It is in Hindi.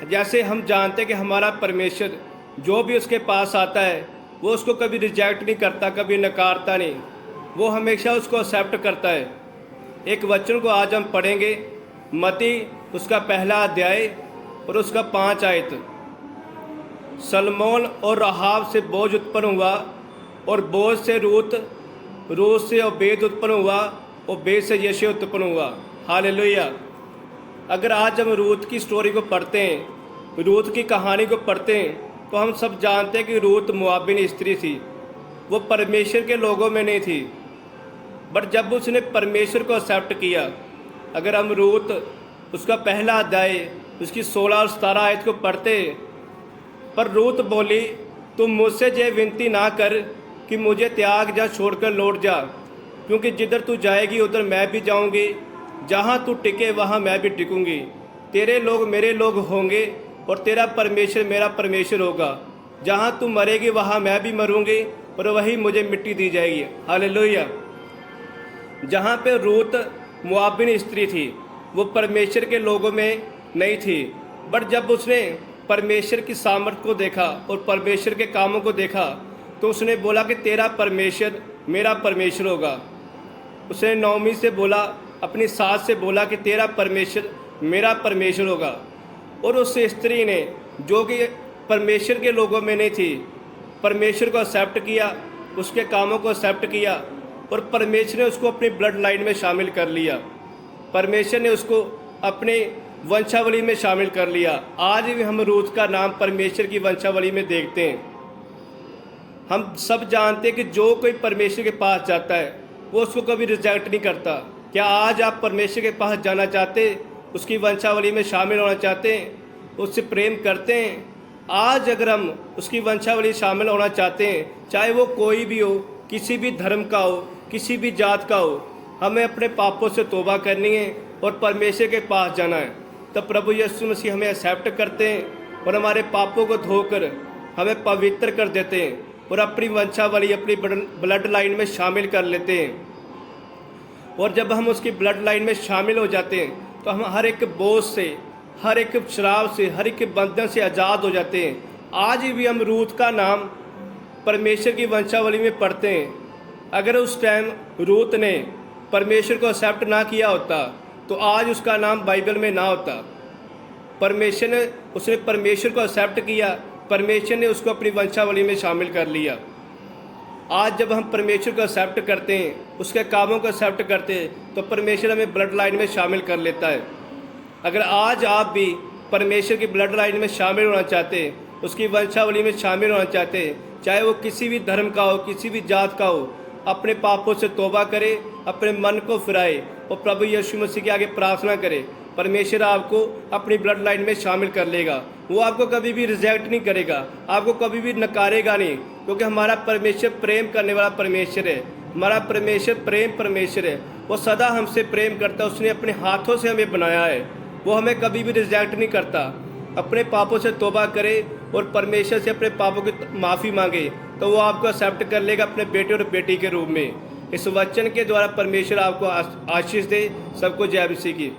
जैसे हम जानते हैं कि हमारा परमेश्वर जो भी उसके पास आता है वो उसको कभी रिजेक्ट नहीं करता, कभी नकारता नहीं, वो हमेशा उसको एक्सेप्ट करता है। एक वचन को आज हम पढ़ेंगे, मती उसका पहला अध्याय और उसका 5 आयत। सलमोन और राहाब से बोझ उत्पन्न हुआ और बोझ से रूत, रूत से ओबेद उत्पन्न हुआ, ओबेद से यशे उत्पन्न हुआ। हालेलुया। अगर आज हम रूत की स्टोरी को पढ़ते हैं, रूत की कहानी को पढ़ते हैं, तो हम सब जानते हैं कि रूत मोआबिन स्त्री थी। वो परमेश्वर के लोगों में नहीं थी, बट जब उसने परमेश्वर को एक्सेप्ट किया, अगर हम रूत उसका पहला अध्याय उसकी 16 और 17 आयत को पढ़ते, पर रूत बोली, तुम मुझसे ये विनती ना कर कि मुझे त्याग जा, छोड़कर लौट जा, क्योंकि जिधर तू जाएगी उधर मैं भी जाऊंगी, जहाँ तू टिके वहाँ मैं भी टिकूंगी। तेरे लोग मेरे लोग होंगे और तेरा परमेश्वर मेरा परमेश्वर होगा। जहाँ तू मरेगी वहाँ मैं भी मरूंगी और वही मुझे मिट्टी दी जाएगी। हालेलुया। जहाँ पे रूत मोआबिन स्त्री थी, वो परमेश्वर के लोगों में नहीं थी, बट जब उसने परमेश्वर की सामर्थ को देखा और परमेश्वर के कामों को देखा, तो उसने बोला कि तेरा परमेश्वर मेरा परमेश्वर होगा। उसने नौमी से बोला, अपनी सास से बोला कि तेरा परमेश्वर मेरा परमेश्वर होगा। और उस स्त्री ने, जो कि परमेश्वर के लोगों में नहीं थी, परमेश्वर को एक्सेप्ट किया, उसके कामों को एक्सेप्ट किया और परमेश्वर ने उसको अपनी ब्लड लाइन में शामिल कर लिया। परमेश्वर ने उसको अपने वंशावली में शामिल कर लिया। आज भी हम रूत का नाम परमेश्वर की वंशावली में देखते हैं। हम सब जानते हैं कि जो कोई परमेश्वर के पास जाता है वो उसको कभी रिजेक्ट नहीं करता। क्या आज आप परमेश्वर के पास जाना चाहते, उसकी वंशावली में शामिल होना चाहते हैं, उससे प्रेम करते हैं? आज अगर हम उसकी वंशावली शामिल होना चाहते हैं, चाहे वो कोई भी हो, किसी भी धर्म का हो, किसी भी जात का हो, हमें अपने पापों से तौबा करनी है और परमेश्वर के पास जाना है। तब प्रभु यीशु मसीह हमें एक्सेप्ट करते हैं और हमारे पापों को धोकर हमें पवित्र कर देते हैं और अपनी वंशावली, अपनी ब्लड लाइन में शामिल कर लेते हैं। और जब हम उसकी ब्लड लाइन में शामिल हो जाते हैं तो हम हर एक बोझ से, हर एक शराब से, हर एक बंधन से आज़ाद हो जाते हैं। आज भी हम रूत का नाम परमेश्वर की वंशावली में पढ़ते हैं। अगर उस टाइम रूत ने परमेश्वर को एक्सेप्ट ना किया होता तो आज उसका नाम बाइबल में ना होता। उसने परमेश्वर को एक्सेप्ट किया, परमेश्वर ने उसको अपनी वंशावली में शामिल कर लिया। आज जब हम परमेश्वर को एक्सेप्ट करते हैं, उसके कामों को एक्सेप्ट करते हैं, तो परमेश्वर हमें ब्लड लाइन में शामिल कर लेता है। अगर आज आप भी परमेश्वर की ब्लड लाइन में शामिल होना चाहते हैं, उसकी वंशावली में शामिल होना चाहते हैं, चाहे वो किसी भी धर्म का हो, किसी भी जात का हो, अपने पापों से तौबा करे, अपने मन को फिराए और प्रभु यीशु मसीह के आगे प्रार्थना करे, परमेश्वर आपको अपनी ब्लड लाइन में शामिल कर लेगा। वो आपको कभी भी रिजेक्ट नहीं करेगा, आपको कभी भी नकारेगा नहीं, क्योंकि हमारा परमेश्वर प्रेम करने वाला परमेश्वर है। हमारा परमेश्वर प्रेम परमेश्वर है। वो सदा हमसे प्रेम करता है। उसने अपने हाथों से हमें बनाया है। वो हमें कभी भी रिजेक्ट नहीं करता। अपने पापों से तौबा करे और परमेश्वर से अपने पापों की माफ़ी मांगे, तो वो आपको एक्सेप्ट कर लेगा अपने बेटे और बेटी के रूप में। इस वचन के द्वारा परमेश्वर आपको आशीष दे। सबको जय मसीह की।